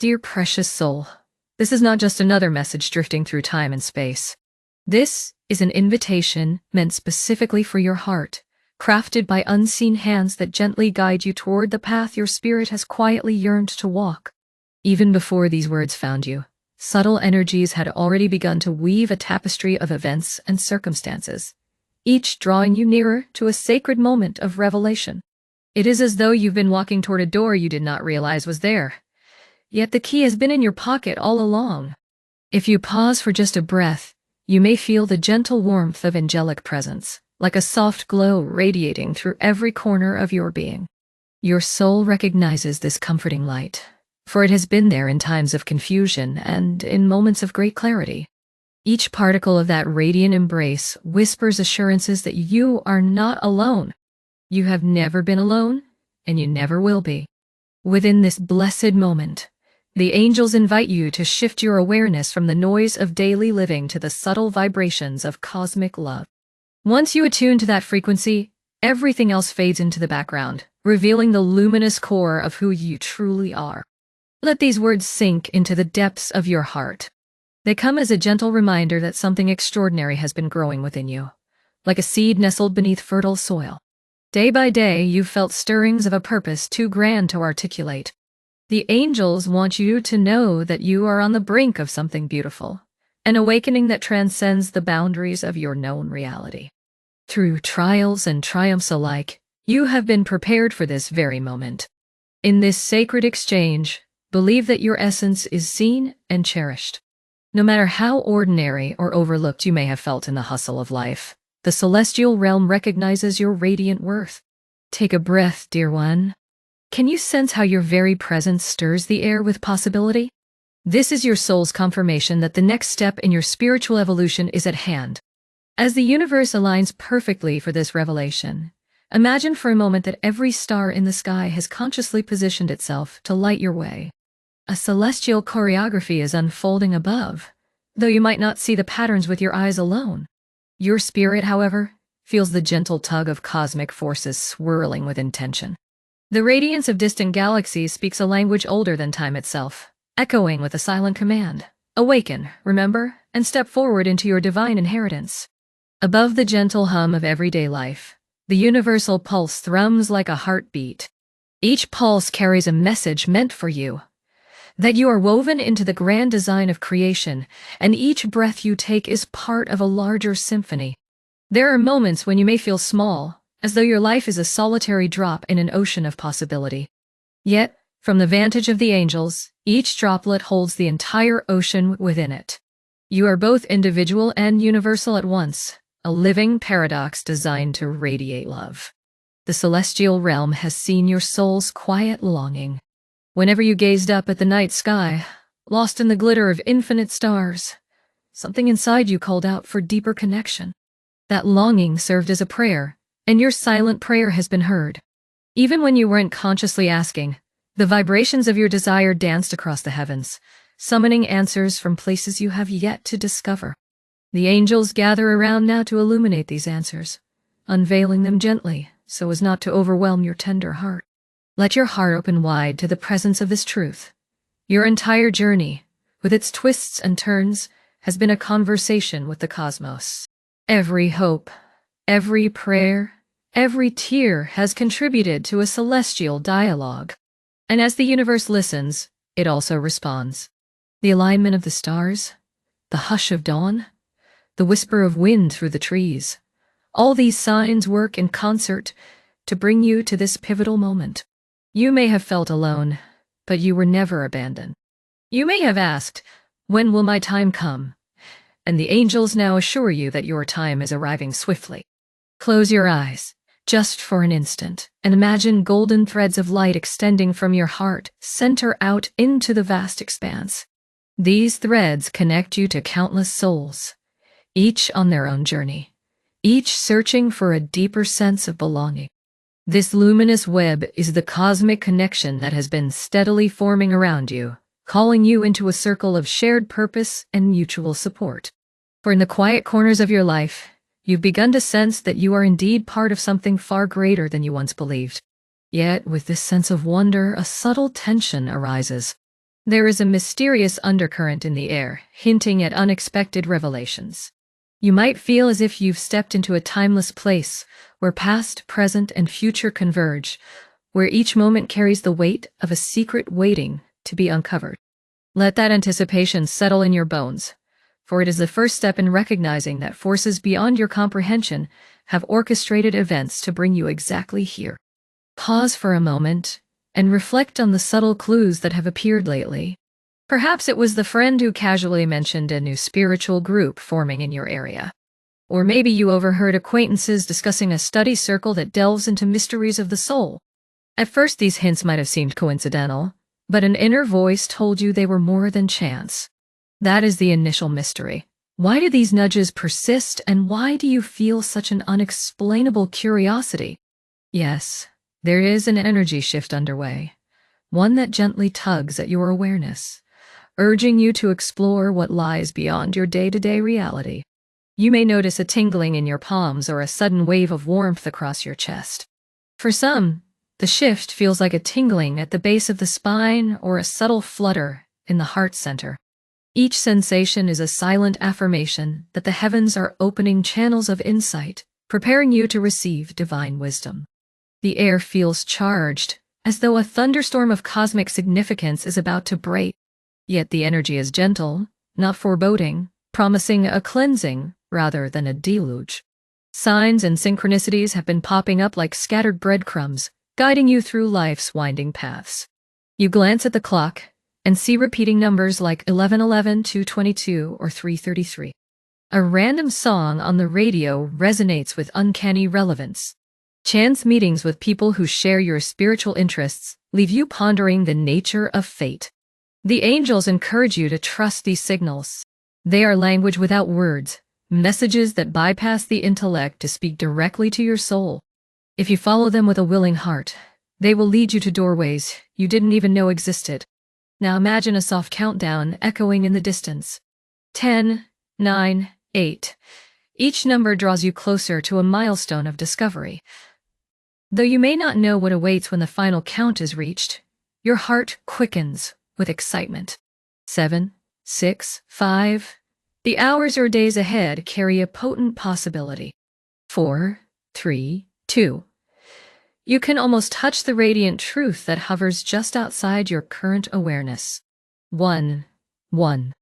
Dear precious soul, this is not just another message drifting through time and space. This is an invitation meant specifically for your heart, crafted by unseen hands that gently guide you toward the path your spirit has quietly yearned to walk. Even before these words found you, subtle energies had already begun to weave a tapestry of events and circumstances, each drawing you nearer to a sacred moment of revelation. It is as though you've been walking toward a door you did not realize was there, yet the key has been in your pocket all along. If you pause for just a breath, you may feel the gentle warmth of angelic presence, like a soft glow radiating through every corner of your being. Your soul recognizes this comforting light, for it has been there in times of confusion and in moments of great clarity. Each particle of that radiant embrace whispers assurances that you are not alone. You have never been alone, and you never will be. Within this blessed moment, the angels invite you to shift your awareness from the noise of daily living to the subtle vibrations of cosmic love. Once you attune to that frequency, everything else fades into the background, revealing the luminous core of who you truly are. Let these words sink into the depths of your heart. They come as a gentle reminder that something extraordinary has been growing within you, like a seed nestled beneath fertile soil. Day by day, you've felt stirrings of a purpose too grand to articulate. The angels want you to know that you are on the brink of something beautiful, an awakening that transcends the boundaries of your known reality. Through trials and triumphs alike, you have been prepared for this very moment. In this sacred exchange, believe that your essence is seen and cherished. No matter how ordinary or overlooked you may have felt in the hustle of life, the celestial realm recognizes your radiant worth. Take a breath, dear one. Can you sense how your very presence stirs the air with possibility? This is your soul's confirmation that the next step in your spiritual evolution is at hand. As the universe aligns perfectly for this revelation, imagine for a moment that every star in the sky has consciously positioned itself to light your way. A celestial choreography is unfolding above, though you might not see the patterns with your eyes alone. Your spirit, however, feels the gentle tug of cosmic forces swirling with intention. The radiance of distant galaxies speaks a language older than time itself, echoing with a silent command. Awaken, remember, and step forward into your divine inheritance. Above the gentle hum of everyday life, the universal pulse thrums like a heartbeat. Each pulse carries a message meant for you, that you are woven into the grand design of creation, and each breath you take is part of a larger symphony. There are moments when you may feel small, as though your life is a solitary drop in an ocean of possibility. Yet, from the vantage of the angels, each droplet holds the entire ocean within it. You are both individual and universal at once, a living paradox designed to radiate love. The celestial realm has seen your soul's quiet longing. Whenever you gazed up at the night sky, lost in the glitter of infinite stars, something inside you called out for deeper connection. That longing served as a prayer, and your silent prayer has been heard. Even when you weren't consciously asking, the vibrations of your desire danced across the heavens, summoning answers from places you have yet to discover. The angels gather around now to illuminate these answers, unveiling them gently so as not to overwhelm your tender heart. Let your heart open wide to the presence of this truth. Your entire journey, with its twists and turns, has been a conversation with the cosmos. Every hope, every prayer, every tear has contributed to a celestial dialogue. And as the universe listens, it also responds. The alignment of the stars, the hush of dawn, the whisper of wind through the trees, all these signs work in concert to bring you to this pivotal moment. You may have felt alone, but you were never abandoned. You may have asked, "When will my time come?" And the angels now assure you that your time is arriving swiftly. Close your eyes, just for an instant, and imagine golden threads of light extending from your heart, center out into the vast expanse. These threads connect you to countless souls, each on their own journey, each searching for a deeper sense of belonging. This luminous web is the cosmic connection that has been steadily forming around you, calling you into a circle of shared purpose and mutual support. For in the quiet corners of your life, you've begun to sense that you are indeed part of something far greater than you once believed. Yet, with this sense of wonder, a subtle tension arises. There is a mysterious undercurrent in the air, hinting at unexpected revelations. You might feel as if you've stepped into a timeless place where past, present, and future converge, where each moment carries the weight of a secret waiting to be uncovered. Let that anticipation settle in your bones, for it is the first step in recognizing that forces beyond your comprehension have orchestrated events to bring you exactly here. Pause for a moment and reflect on the subtle clues that have appeared lately. Perhaps it was the friend who casually mentioned a new spiritual group forming in your area. Or maybe you overheard acquaintances discussing a study circle that delves into mysteries of the soul. At first, these hints might have seemed coincidental, but an inner voice told you they were more than chance. That is the initial mystery. Why do these nudges persist, and why do you feel such an unexplainable curiosity? Yes, there is an energy shift underway, one that gently tugs at your awareness, urging you to explore what lies beyond your day-to-day reality. You may notice a tingling in your palms or a sudden wave of warmth across your chest. For some, the shift feels like a tingling at the base of the spine or a subtle flutter in the heart center. Each sensation is a silent affirmation that the heavens are opening channels of insight, preparing you to receive divine wisdom. The air feels charged, as though a thunderstorm of cosmic significance is about to break. Yet the energy is gentle, not foreboding, promising a cleansing rather than a deluge. Signs and synchronicities have been popping up like scattered breadcrumbs, guiding you through life's winding paths. You glance at the clock and see repeating numbers like 11:11, 2:22, or 3:33. A random song on the radio resonates with uncanny relevance. Chance meetings with people who share your spiritual interests leave you pondering the nature of fate. The angels encourage you to trust these signals. They are language without words, messages that bypass the intellect to speak directly to your soul. If you follow them with a willing heart, they will lead you to doorways you didn't even know existed. Now imagine a soft countdown echoing in the distance. 10, 9, 8. Each number draws you closer to a milestone of discovery. Though you may not know what awaits when the final count is reached, your heart quickens with excitement. 7, 6, 5. The hours or days ahead carry a potent possibility. 4, 3, 2. You can almost touch the radiant truth that hovers just outside your current awareness. 1, 1.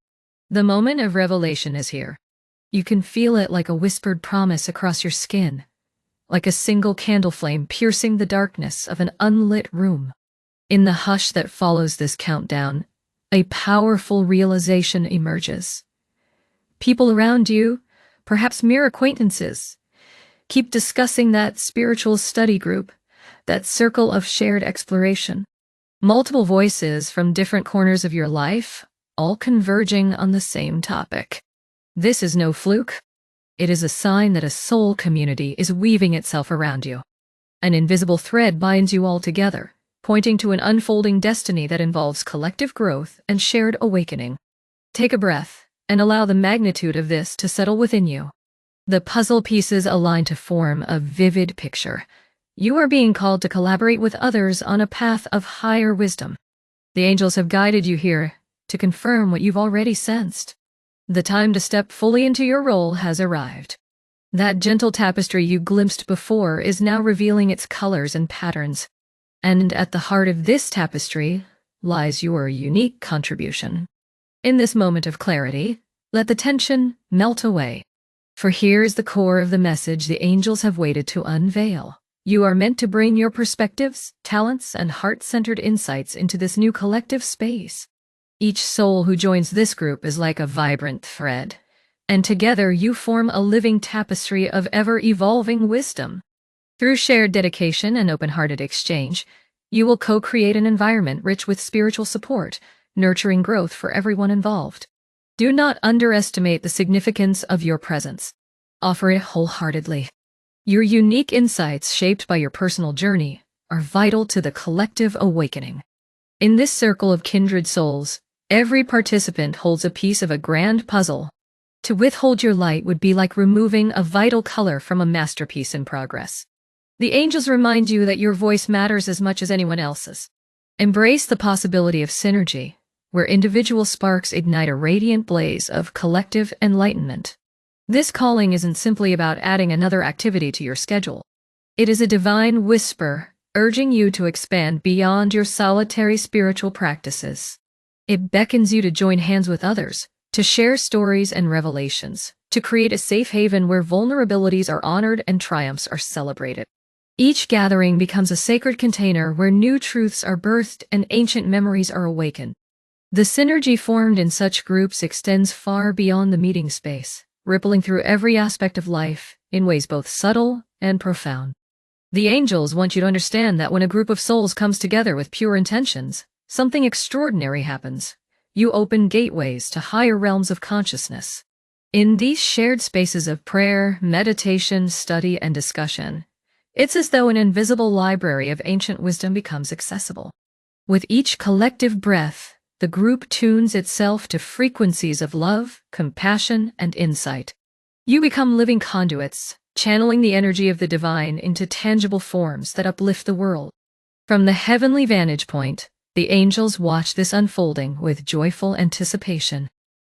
The moment of revelation is here. You can feel it like a whispered promise across your skin, like a single candle flame piercing the darkness of an unlit room. In the hush that follows this countdown, a powerful realization emerges. People around you, perhaps mere acquaintances, keep discussing that spiritual study group, that circle of shared exploration. Multiple voices from different corners of your life, all converging on the same topic. This is no fluke. It is a sign that a soul community is weaving itself around you. An invisible thread binds you all together, pointing to an unfolding destiny that involves collective growth and shared awakening. Take a breath and allow the magnitude of this to settle within you. The puzzle pieces align to form a vivid picture. You are being called to collaborate with others on a path of higher wisdom. The angels have guided you here to confirm what you've already sensed. The time to step fully into your role has arrived. That gentle tapestry you glimpsed before is now revealing its colors and patterns. And at the heart of this tapestry lies your unique contribution. In this moment of clarity, let the tension melt away. For here is the core of the message the angels have waited to unveil. You are meant to bring your perspectives, talents, and heart-centered insights into this new collective space. Each soul who joins this group is like a vibrant thread, and together you form a living tapestry of ever-evolving wisdom. Through shared dedication and open-hearted exchange, you will co-create an environment rich with spiritual support, nurturing growth for everyone involved. Do not underestimate the significance of your presence. Offer it wholeheartedly. Your unique insights, shaped by your personal journey, are vital to the collective awakening. In this circle of kindred souls, every participant holds a piece of a grand puzzle. To withhold your light would be like removing a vital color from a masterpiece in progress. The angels remind you that your voice matters as much as anyone else's. Embrace the possibility of synergy, where individual sparks ignite a radiant blaze of collective enlightenment. This calling isn't simply about adding another activity to your schedule. It is a divine whisper urging you to expand beyond your solitary spiritual practices. It beckons you to join hands with others, to share stories and revelations, to create a safe haven where vulnerabilities are honored and triumphs are celebrated. Each gathering becomes a sacred container where new truths are birthed and ancient memories are awakened. The synergy formed in such groups extends far beyond the meeting space, rippling through every aspect of life in ways both subtle and profound. The angels want you to understand that when a group of souls comes together with pure intentions, something extraordinary happens. You open gateways to higher realms of consciousness. In these shared spaces of prayer, meditation, study, and discussion, it's as though an invisible library of ancient wisdom becomes accessible. With each collective breath, the group tunes itself to frequencies of love, compassion, and insight. You become living conduits, channeling the energy of the divine into tangible forms that uplift the world. From the heavenly vantage point, the angels watch this unfolding with joyful anticipation.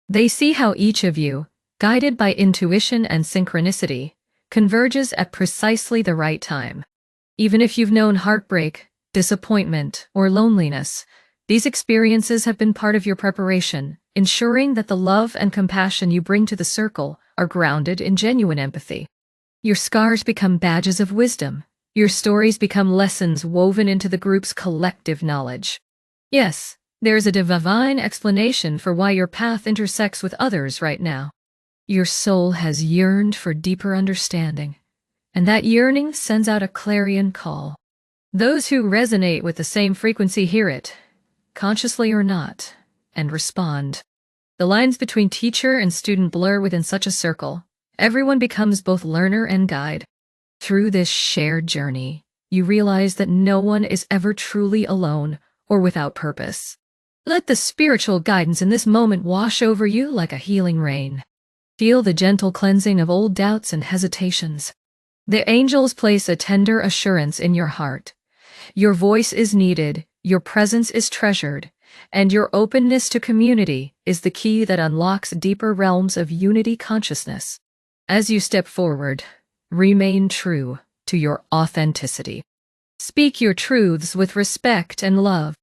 They see how each of you, guided by intuition and synchronicity, converges at precisely the right time. Even if you've known heartbreak, disappointment, or loneliness, these experiences have been part of your preparation, ensuring that the love and compassion you bring to the circle are grounded in genuine empathy. Your scars become badges of wisdom. Your stories become lessons woven into the group's collective knowledge. Yes, there is a divine explanation for why your path intersects with others right now. Your soul has yearned for deeper understanding, and that yearning sends out a clarion call. Those who resonate with the same frequency hear it, consciously or not, and respond. The lines between teacher and student blur within such a circle. Everyone becomes both learner and guide. Through this shared journey, you realize that no one is ever truly alone or without purpose. Let the spiritual guidance in this moment wash over you like a healing rain. Feel the gentle cleansing of old doubts and hesitations. The angels place a tender assurance in your heart. Your voice is needed, your presence is treasured, and your openness to community is the key that unlocks deeper realms of unity consciousness. As you step forward, remain true to your authenticity. Speak your truths with respect and love.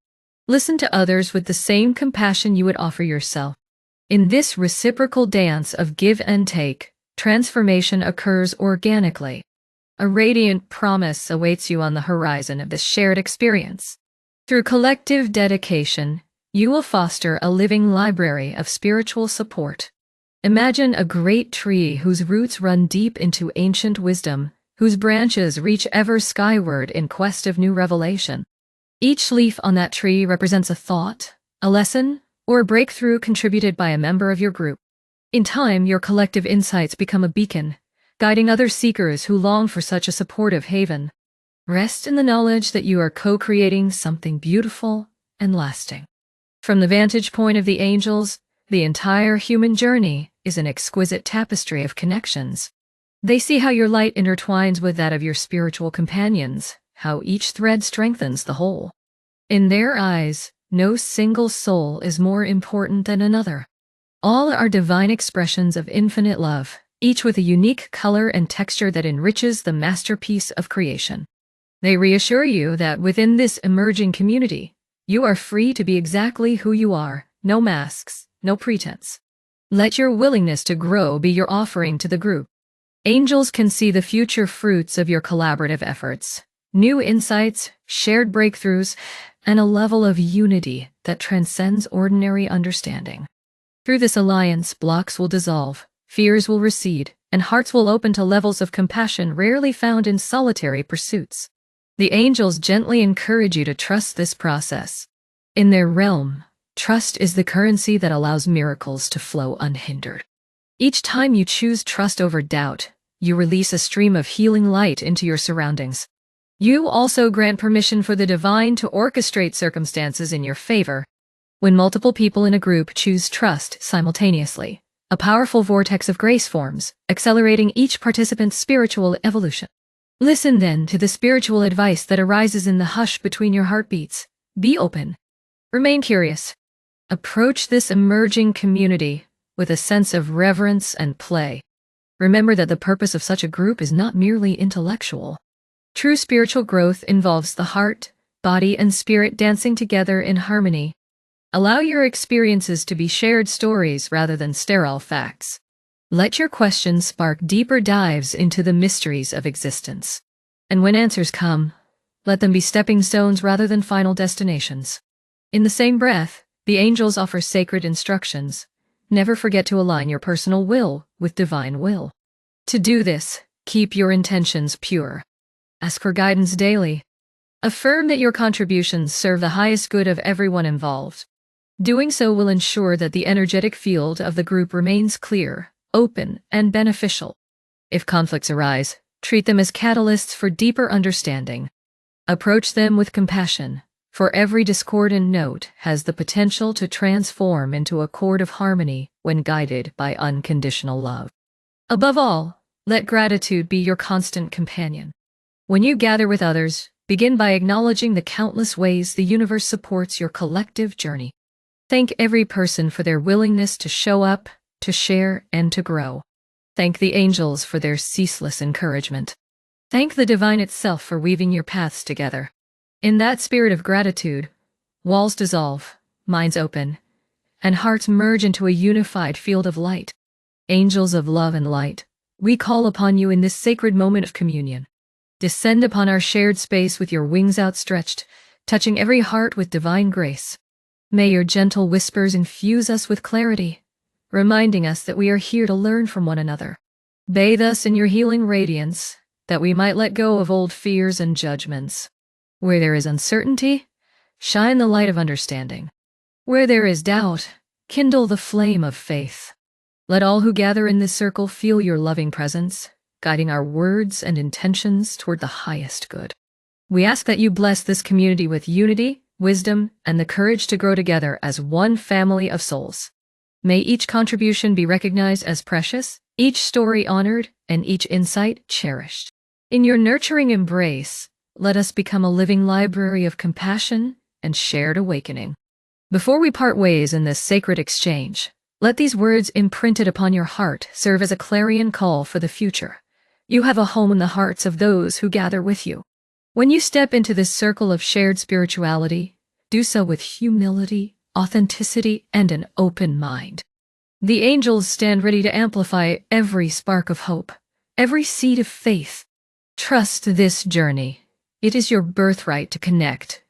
Listen to others with the same compassion you would offer yourself. In this reciprocal dance of give and take, transformation occurs organically. A radiant promise awaits you on the horizon of this shared experience. Through collective dedication, you will foster a living library of spiritual support. Imagine a great tree whose roots run deep into ancient wisdom, whose branches reach ever skyward in quest of new revelation. Each leaf on that tree represents a thought, a lesson, or a breakthrough contributed by a member of your group. In time, your collective insights become a beacon, guiding other seekers who long for such a supportive haven. Rest in the knowledge that you are co-creating something beautiful and lasting. From the vantage point of the angels, the entire human journey is an exquisite tapestry of connections. They see how your light intertwines with that of your spiritual companions, how each thread strengthens the whole. In their eyes, no single soul is more important than another. All are divine expressions of infinite love, each with a unique color and texture that enriches the masterpiece of creation. They reassure you that within this emerging community, you are free to be exactly who you are, no masks, no pretense. Let your willingness to grow be your offering to the group. Angels can see the future fruits of your collaborative efforts, new insights, shared breakthroughs, and a level of unity that transcends ordinary understanding. Through this alliance, blocks will dissolve, fears will recede, and hearts will open to levels of compassion rarely found in solitary pursuits. The angels gently encourage you to trust this process. In their realm, trust is the currency that allows miracles to flow unhindered. Each time you choose trust over doubt, you release a stream of healing light into your surroundings. You also grant permission for the divine to orchestrate circumstances in your favor. When multiple people in a group choose trust simultaneously, a powerful vortex of grace forms, accelerating each participant's spiritual evolution. Listen then to the spiritual advice that arises in the hush between your heartbeats. Be open. Remain curious. Approach this emerging community with a sense of reverence and play. Remember that the purpose of such a group is not merely intellectual. True spiritual growth involves the heart, body, and spirit dancing together in harmony. Allow your experiences to be shared stories rather than sterile facts. Let your questions spark deeper dives into the mysteries of existence. And when answers come, let them be stepping stones rather than final destinations. In the same breath, the angels offer sacred instructions. Never forget to align your personal will with divine will. To do this, keep your intentions pure. Ask for guidance daily. Affirm that your contributions serve the highest good of everyone involved. Doing so will ensure that the energetic field of the group remains clear, open, and beneficial. If conflicts arise, treat them as catalysts for deeper understanding. Approach them with compassion, for every discordant note has the potential to transform into a chord of harmony when guided by unconditional love. Above all, let gratitude be your constant companion. When you gather with others, begin by acknowledging the countless ways the universe supports your collective journey. Thank every person for their willingness to show up, to share, and to grow. Thank the angels for their ceaseless encouragement. Thank the divine itself for weaving your paths together. In that spirit of gratitude, walls dissolve, minds open, and hearts merge into a unified field of light. Angels of love and light, we call upon you in this sacred moment of communion. Descend upon our shared space with your wings outstretched, touching every heart with divine grace. May your gentle whispers infuse us with clarity, reminding us that we are here to learn from one another. Bathe us in your healing radiance, that we might let go of old fears and judgments. Where there is uncertainty, shine the light of understanding. Where there is doubt, kindle the flame of faith. Let all who gather in this circle feel your loving presence, guiding our words and intentions toward the highest good. We ask that you bless this community with unity, wisdom, and the courage to grow together as one family of souls. May each contribution be recognized as precious, each story honored, and each insight cherished. In your nurturing embrace, let us become a living library of compassion and shared awakening. Before we part ways in this sacred exchange, let these words imprinted upon your heart serve as a clarion call for the future. You have a home in the hearts of those who gather with you. When you step into this circle of shared spirituality, do so with humility, authenticity, and an open mind. The angels stand ready to amplify every spark of hope, every seed of faith. Trust this journey. It is your birthright to connect,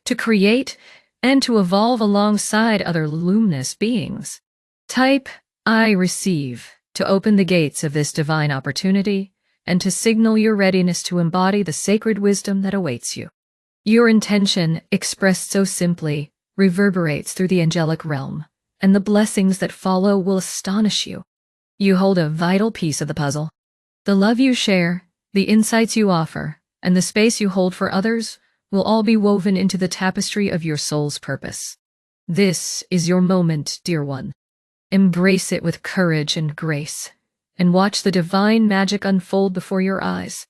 to create, and to evolve alongside other luminous beings. Type "I receive" to open the gates of this divine opportunity and to signal your readiness to embody the sacred wisdom that awaits you. Your intention, expressed so simply, reverberates through the angelic realm, and the blessings that follow will astonish you. You hold a vital piece of the puzzle. The love you share, the insights you offer, and the space you hold for others will all be woven into the tapestry of your soul's purpose. This is your moment, dear one. Embrace it with courage and grace, and watch the divine magic unfold before your eyes.